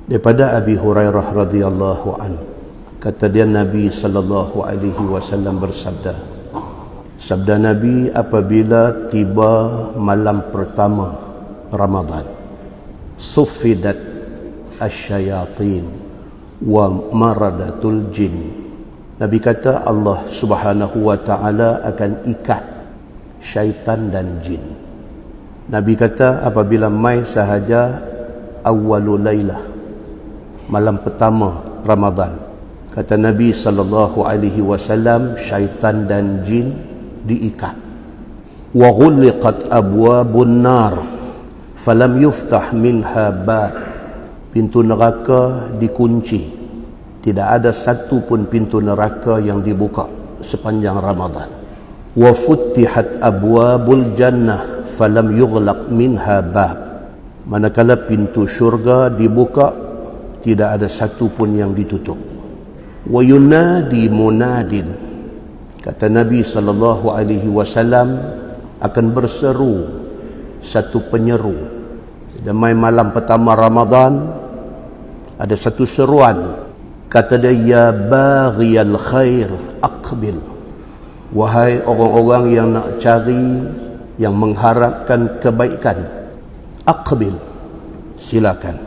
Daripada Abi Hurairah radhiyallahu an, kata dia Nabi sallallahu alaihi wasallam bersabda, sabda Nabi, apabila tiba malam pertama Ramadan, suffidat asyayatin wa maradatul jin. Nabi kata Allah Subhanahu wa taala akan ikat syaitan dan jin. Nabi kata apabila mai sahaja awwalul lailah, malam pertama Ramadan, kata Nabi sallallahu alaihi wasallam, syaitan dan jin diikat. Wa ghuliqat abwabun nar falam yuftah minha bab. Pintu neraka dikunci, tidak ada satu pun pintu neraka yang dibuka sepanjang Ramadan. Wa futtihat abwabul jannah falam yughlaq minha bab. Manakala pintu syurga dibuka, tidak ada satu pun yang ditutup. Wa yunadi munadin, kata Nabi sallallahu alaihi wasallam, akan berseru satu penyeru. Damai malam pertama Ramadan, ada satu seruan, kata dia, ya baghiyal khair aqbil. Wahai orang-orang yang nak cari, yang mengharapkan kebaikan, aqbil, silakan.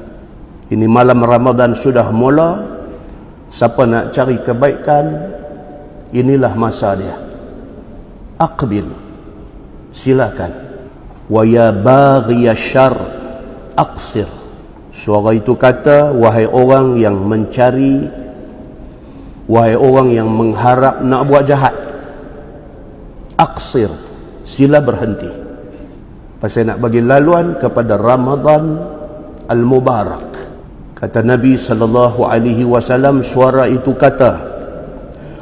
Ini malam Ramadan sudah mula. Siapa nak cari kebaikan, inilah masa dia. Aqbil, silakan. Wa ya baghiyash syarr aqsir. Suara itu kata, wahai orang yang mencari, wahai orang yang mengharap nak buat jahat, aqsir, sila berhenti. Pasal nak bagi laluan kepada Ramadan al-Mubarak. Kata Nabi sallallahu alaihi wasallam, suara itu kata,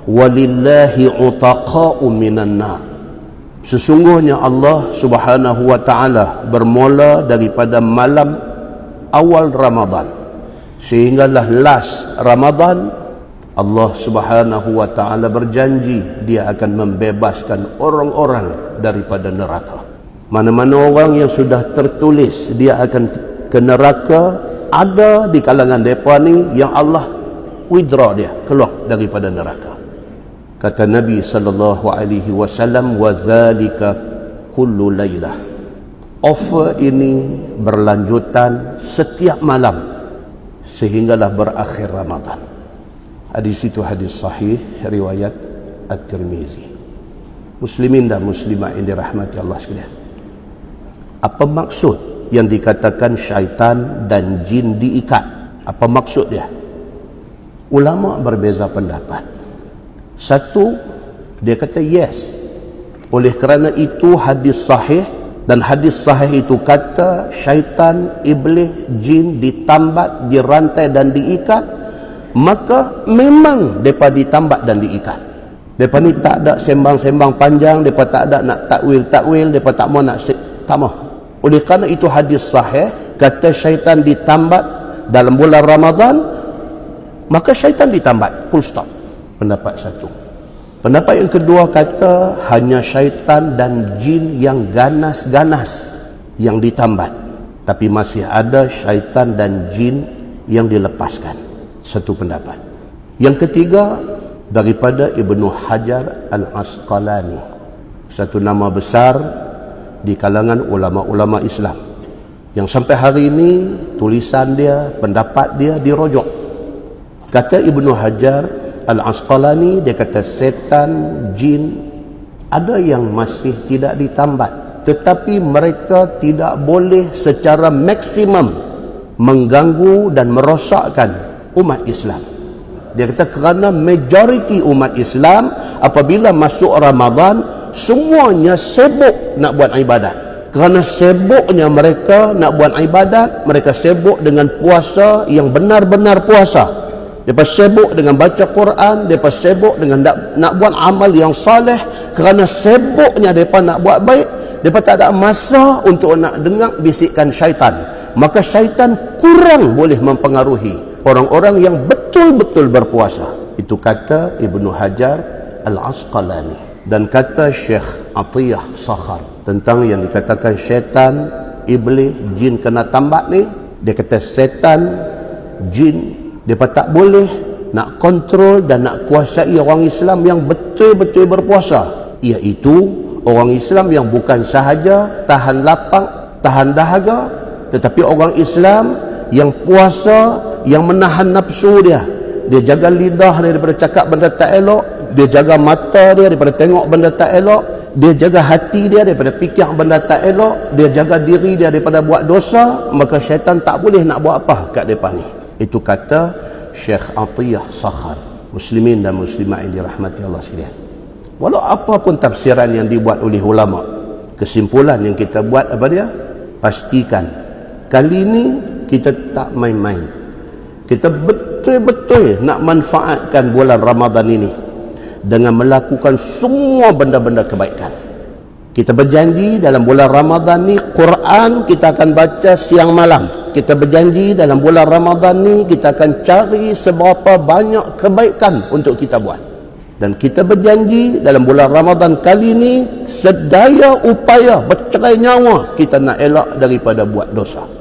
walillahi utaqa'u minan nar. Sesungguhnya Allah Subhanahu wa taala bermula daripada malam awal Ramadan sehinggalah last Ramadan, Allah Subhanahu wa taala berjanji dia akan membebaskan orang-orang daripada neraka. Mana-mana orang yang sudah tertulis dia akan ke neraka, ada di kalangan mereka ni yang Allah withdraw dia, keluar daripada neraka. Kata Nabi sallallahu alaihi wasallam, wa dzalika kullu lailah. Offer ini berlanjutan setiap malam sehinggalah berakhir Ramadan. Hadis itu hadis sahih riwayat At-Tirmizi. Muslimin dan muslimat yang dirahmati Allah sekalian, apa maksud yang dikatakan syaitan dan jin diikat? Apa maksud dia? Ulama berbeza pendapat. Satu, dia kata yes, oleh kerana itu hadis sahih, dan hadis sahih itu kata syaitan, iblis, jin ditambat, dirantai dan diikat, maka memang mereka ditambat dan diikat. Mereka ni tak ada sembang-sembang panjang, mereka tak ada nak takwil-takwil, mereka tak mau nak tak mau. Oleh kerana itu hadis sahih kata syaitan ditambat dalam bulan Ramadan, maka syaitan ditambat, full stop. Pendapat satu. Pendapat yang kedua kata hanya syaitan dan jin yang ganas-ganas yang ditambat, tapi masih ada syaitan dan jin yang dilepaskan. Satu pendapat. Yang ketiga daripada Ibnu Hajar Al-Asqalani, satu nama besar di kalangan ulama-ulama Islam yang sampai hari ini tulisan dia, pendapat dia dirojok. Kata Ibnu Hajar Al-Asqalani, dia kata setan, jin ada yang masih tidak ditambat, tetapi mereka tidak boleh secara maksimum mengganggu dan merosakkan umat Islam. Dia kata kerana majoriti umat Islam apabila masuk Ramadan semuanya sibuk nak buat ibadat. Kerana sibuknya mereka nak buat ibadat, mereka sibuk dengan puasa yang benar-benar puasa. Mereka sibuk dengan baca Quran, mereka sibuk dengan nak buat amal yang saleh. Kerana sibuknya mereka nak buat baik, mereka tak ada masa untuk nak dengar bisikan syaitan. Maka syaitan kurang boleh mempengaruhi orang-orang yang betul-betul berpuasa. Itu kata Ibnu Hajar Al-Asqalani. Dan kata Syekh Atiyah Sakhar tentang yang dikatakan syaitan, iblis, jin kena tambat ni, dia kata setan jin. Mereka tak boleh nak kontrol dan nak kuasai orang Islam yang betul-betul berpuasa, iaitu orang Islam yang bukan sahaja tahan lapang, tahan dahaga, tetapi orang Islam yang puasa, yang menahan nafsu dia. Dia jaga lidah dia daripada cakap benda tak elok, dia jaga mata dia daripada tengok benda tak elok, dia jaga hati dia daripada fikir benda tak elok, dia jaga diri dia daripada buat dosa. Maka syaitan tak boleh nak buat apa kat depan ni. Itu kata Syekh Atiyah Sakhar. Muslimin dan muslimat yang dirahmati Allah sekalian, walau apa pun tafsiran yang dibuat oleh ulama, kesimpulan yang kita buat apa dia? Pastikan kali ini kita tak main-main. Kita betul-betul nak manfaatkan bulan Ramadan ini dengan melakukan semua benda-benda kebaikan. Kita berjanji dalam bulan Ramadan ni Quran kita akan baca siang malam. Kita berjanji dalam bulan Ramadan ni kita akan cari seberapa banyak kebaikan untuk kita buat. Dan kita berjanji dalam bulan Ramadan kali ni sedaya upaya bercerai nyawa kita nak elak daripada buat dosa.